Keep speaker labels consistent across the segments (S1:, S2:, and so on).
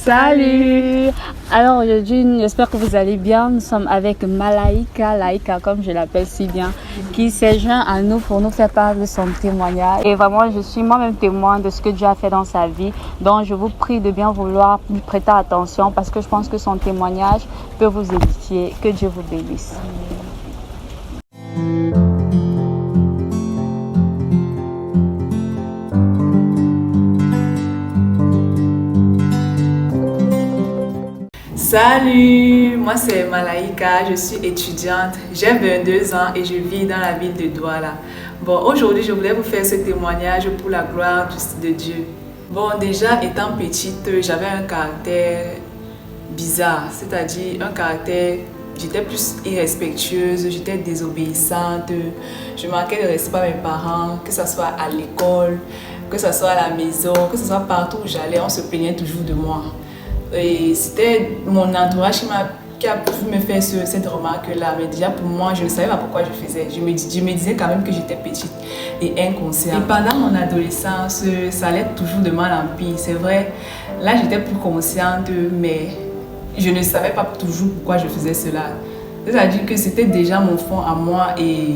S1: Salut! Alors aujourd'hui, j'espère que vous allez bien. Nous sommes avec Malaika, comme je l'appelle si bien, qui s'est joint à nous pour nous faire part de son témoignage. Et vraiment, je suis moi-même témoin de ce que Dieu a fait dans sa vie. Donc je vous prie de bien vouloir lui prêter attention parce que je pense que son témoignage peut vous édifier. Que Dieu vous bénisse.
S2: Salut, moi c'est Malaika, je suis étudiante, j'ai 22 ans et je vis dans la ville de Douala. Bon, aujourd'hui je voulais vous faire ce témoignage pour la gloire de Dieu. Bon, déjà étant petite, j'avais un caractère bizarre, c'est-à-dire un caractère, j'étais plus irrespectueuse, j'étais désobéissante, je manquais de respect à mes parents, que ce soit à l'école, que ce soit à la maison, que ce soit partout où j'allais, on se plaignait toujours de moi. Et c'était mon entourage qui a pu me faire cette remarque-là. Mais déjà pour moi, je ne savais pas pourquoi je faisais. Je me disais quand même que j'étais petite et inconsciente. Et pendant mon adolescence, ça allait toujours de mal en pire. C'est vrai, là j'étais plus consciente, mais je ne savais pas toujours pourquoi je faisais cela. C'est-à-dire que c'était déjà mon fond à moi et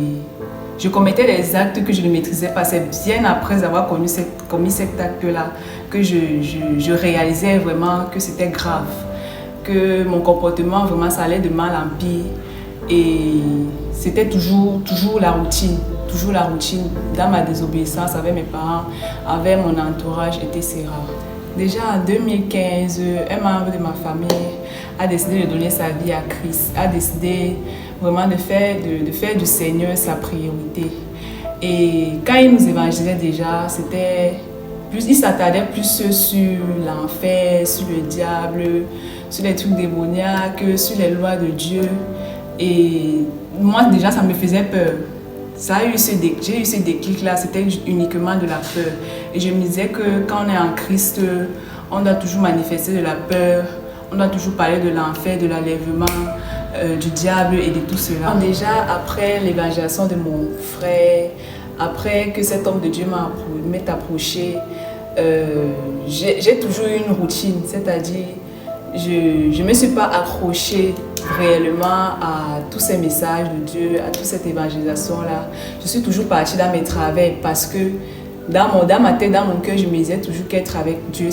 S2: je commettais des actes que je ne maîtrisais pas. C'est bien après avoir commis cet acte-là que je réalisais vraiment que c'était grave, que mon comportement vraiment ça allait de mal en pire et c'était toujours la routine. Dans ma désobéissance avec mes parents, avec mon entourage, etc. Déjà en 2015, un membre de ma famille a décidé de donner sa vie à Christ, a décidé vraiment de faire du Seigneur sa priorité. Et quand il nous évangélisait déjà, il s'attardait plus sur l'enfer, sur le diable, sur les trucs démoniaques, sur les lois de Dieu. Et moi déjà ça me faisait peur. J'ai eu ce déclic-là, c'était uniquement de la peur. Et je me disais que quand on est en Christ, on doit toujours manifester de la peur, on doit toujours parler de l'enfer, de l'enlèvement, du diable et de tout cela. Déjà après l'évangélisation de mon frère, après que cet homme de Dieu m'ait approché, j'ai toujours eu une routine, c'est-à-dire je ne me suis pas accrochée réellement à tous ces messages de Dieu, à toute cette évangélisation-là. Je suis toujours partie dans mes travaux parce que dans ma tête, dans mon cœur, je me disais toujours qu'être avec Dieu,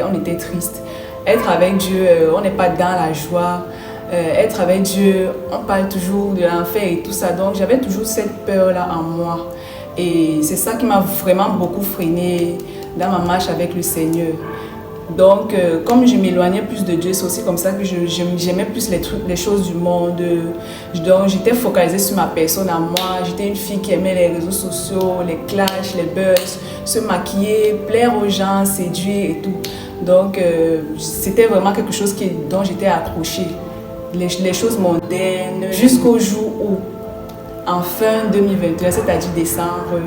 S2: on était triste. Être avec Dieu, on n'est pas dans la joie. Être avec Dieu, on parle toujours de l'enfer et tout ça. Donc j'avais toujours cette peur-là en moi. Et c'est ça qui m'a vraiment beaucoup freinée dans ma marche avec le Seigneur. Donc, comme je m'éloignais plus de Dieu, c'est aussi comme ça que j'aimais plus les choses du monde. Donc, j'étais focalisée sur ma personne à moi. J'étais une fille qui aimait les réseaux sociaux, les clashs, les buzz, se maquiller, plaire aux gens, séduire et tout. Donc, c'était vraiment quelque chose dont j'étais accrochée. Les choses mondaines, jusqu'au jour où, en fin 2021, c'est-à-dire décembre,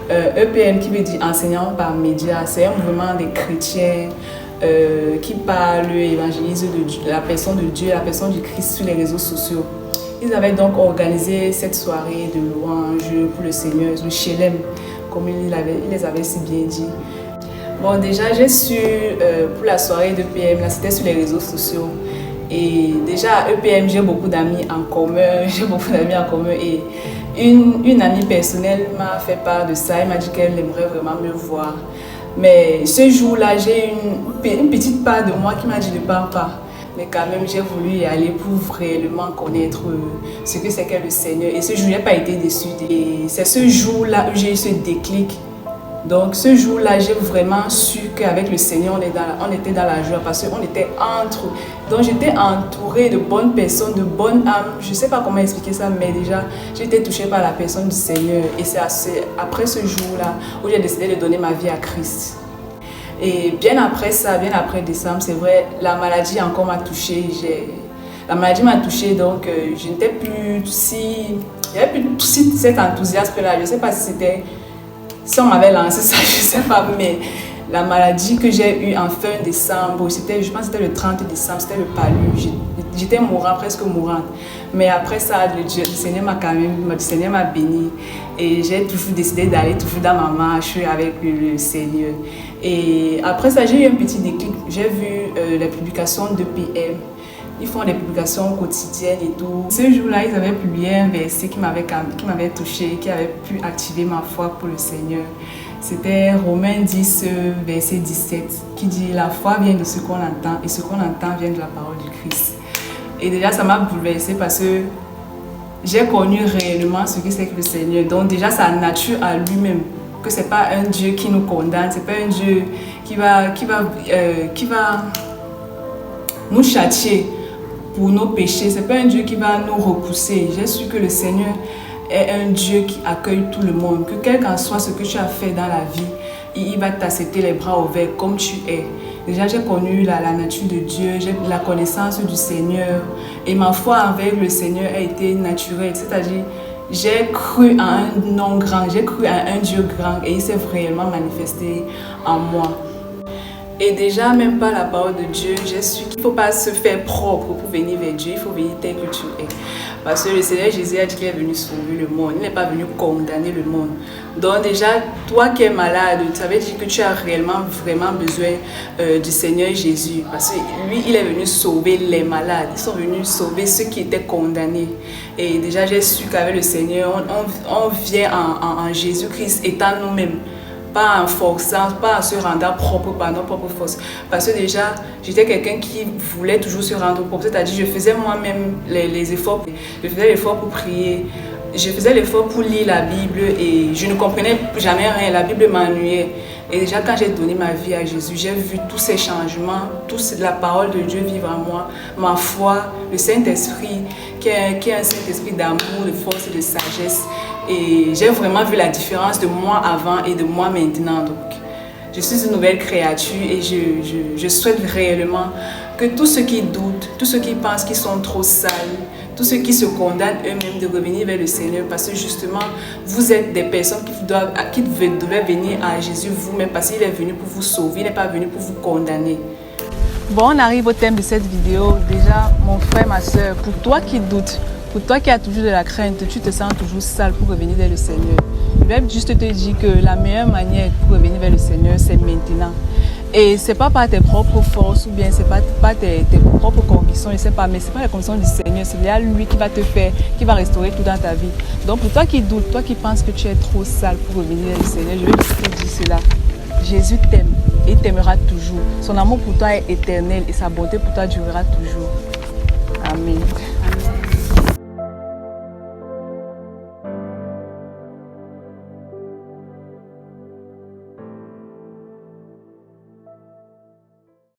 S2: EPM qui veut dire enseignant par médias, c'est un mouvement des chrétiens qui parlent, évangélisent de la personne de Dieu, la personne du Christ sur les réseaux sociaux. Ils avaient donc organisé cette soirée de louange pour le Seigneur, le Shelem, comme il les avait si bien dit. Bon, déjà j'ai su pour la soirée d'EPM, là c'était sur les réseaux sociaux. Et déjà à EPM, j'ai beaucoup d'amis en commun, et une amie personnelle m'a fait part de ça, elle m'a dit qu'elle aimerait vraiment me voir. Mais ce jour-là, j'ai une petite part de moi qui m'a dit de ne pas. Mais quand même, j'ai voulu y aller pour réellement connaître ce que c'est qu'est le Seigneur. Et ce jour, je n'ai pas été déçue. Et c'est ce jour-là où j'ai eu ce déclic. Donc ce jour-là, j'ai vraiment su qu'avec le Seigneur, on était dans la joie parce qu'on était donc j'étais entourée de bonnes personnes, de bonnes âmes. Je ne sais pas comment expliquer ça, mais déjà, j'ai été touchée par la personne du Seigneur. Et c'est après ce jour-là où j'ai décidé de donner ma vie à Christ. Et bien après ça, bien après décembre, c'est vrai, la maladie encore m'a touchée. La maladie m'a touchée, donc je n'étais plus il n'y avait plus cet enthousiasme-là. Je ne sais pas si on m'avait lancé ça, je ne sais pas, mais la maladie que j'ai eue en fin décembre, je pense que c'était le 30 décembre, c'était le palu. j'étais mourant, presque mourante. Mais après ça, le Seigneur m'a quand même, le Seigneur m'a béni. Et j'ai toujours décidé d'aller toujours dans ma marche avec le Seigneur. Et après ça, j'ai eu un petit déclic. J'ai vu la publication de PM. Ils font des publications quotidiennes et tout. Ce jour-là, ils avaient publié un verset qui m'avait touché, qui avait pu activer ma foi pour le Seigneur. C'était Romains 10, verset 17, qui dit « La foi vient de ce qu'on entend et ce qu'on entend vient de la parole du Christ ». Et déjà, ça m'a bouleversée parce que j'ai connu réellement ce que c'est que le Seigneur. Donc déjà, sa nature à lui-même, que ce n'est pas un Dieu qui nous condamne, ce n'est pas un Dieu qui va nous châtier pour nos péchés, ce n'est pas un Dieu qui va nous repousser. J'ai su que le Seigneur est un Dieu qui accueille tout le monde, que quel qu'en soit ce que tu as fait dans la vie, il va t'accepter les bras ouverts comme tu es. Déjà, j'ai connu la nature de Dieu, j'ai la connaissance du Seigneur et ma foi envers le Seigneur a été naturelle, c'est-à-dire j'ai cru à un nom grand, j'ai cru à un Dieu grand et il s'est réellement manifesté en moi. Et déjà, même par la parole de Dieu, j'ai su qu'il ne faut pas se faire propre pour venir vers Dieu, il faut venir tel que tu es. Parce que le Seigneur Jésus a dit qu'il est venu sauver le monde, il n'est pas venu condamner le monde. Donc déjà, toi qui es malade, ça veut dire que tu as réellement, vraiment besoin du Seigneur Jésus. Parce que lui, il est venu sauver les malades, ils sont venus sauver ceux qui étaient condamnés. Et déjà, j'ai su qu'avec le Seigneur, on vient en Jésus-Christ étant nous-mêmes. Pas en forçant, pas en se rendant propre par nos propres forces. Parce que déjà, j'étais quelqu'un qui voulait toujours se rendre propre. C'est-à-dire, je faisais moi-même les efforts. Je faisais l'effort pour prier. Je faisais l'effort pour lire la Bible et je ne comprenais jamais rien. La Bible m'ennuyait. Et déjà, quand j'ai donné ma vie à Jésus, j'ai vu tous ces changements, toute la parole de Dieu vivre en moi, ma foi, le Saint-Esprit, qui est un Saint-Esprit d'amour, de force et de sagesse. Et j'ai vraiment vu la différence de moi avant et de moi maintenant. Donc, je suis une nouvelle créature et je souhaite réellement que tous ceux qui doutent, tous ceux qui pensent qu'ils sont trop sales, tous ceux qui se condamnent eux-mêmes de revenir vers le Seigneur parce que justement, vous êtes des personnes qui devaient venir à Jésus vous-même parce qu'il est venu pour vous sauver, il n'est pas venu pour vous condamner. Bon, on arrive au thème de cette vidéo. Déjà, mon frère, ma soeur, pour toi qui doutes, pour toi qui as toujours de la crainte, tu te sens toujours sale pour revenir vers le Seigneur. Je vais juste te dire que la meilleure manière pour revenir vers le Seigneur, c'est maintenant. Et ce n'est pas par tes propres forces ou bien ce n'est pas tes propres convictions, je ne sais pas, mais ce n'est pas la conviction du Seigneur, c'est là lui qui va te faire, qui va restaurer tout dans ta vie. Donc pour toi qui doutes, toi qui penses que tu es trop sale pour revenir vers le Seigneur, je vais juste te dire cela. Jésus t'aime et t'aimera toujours. Son amour pour toi est éternel et sa bonté pour toi durera toujours. Amen.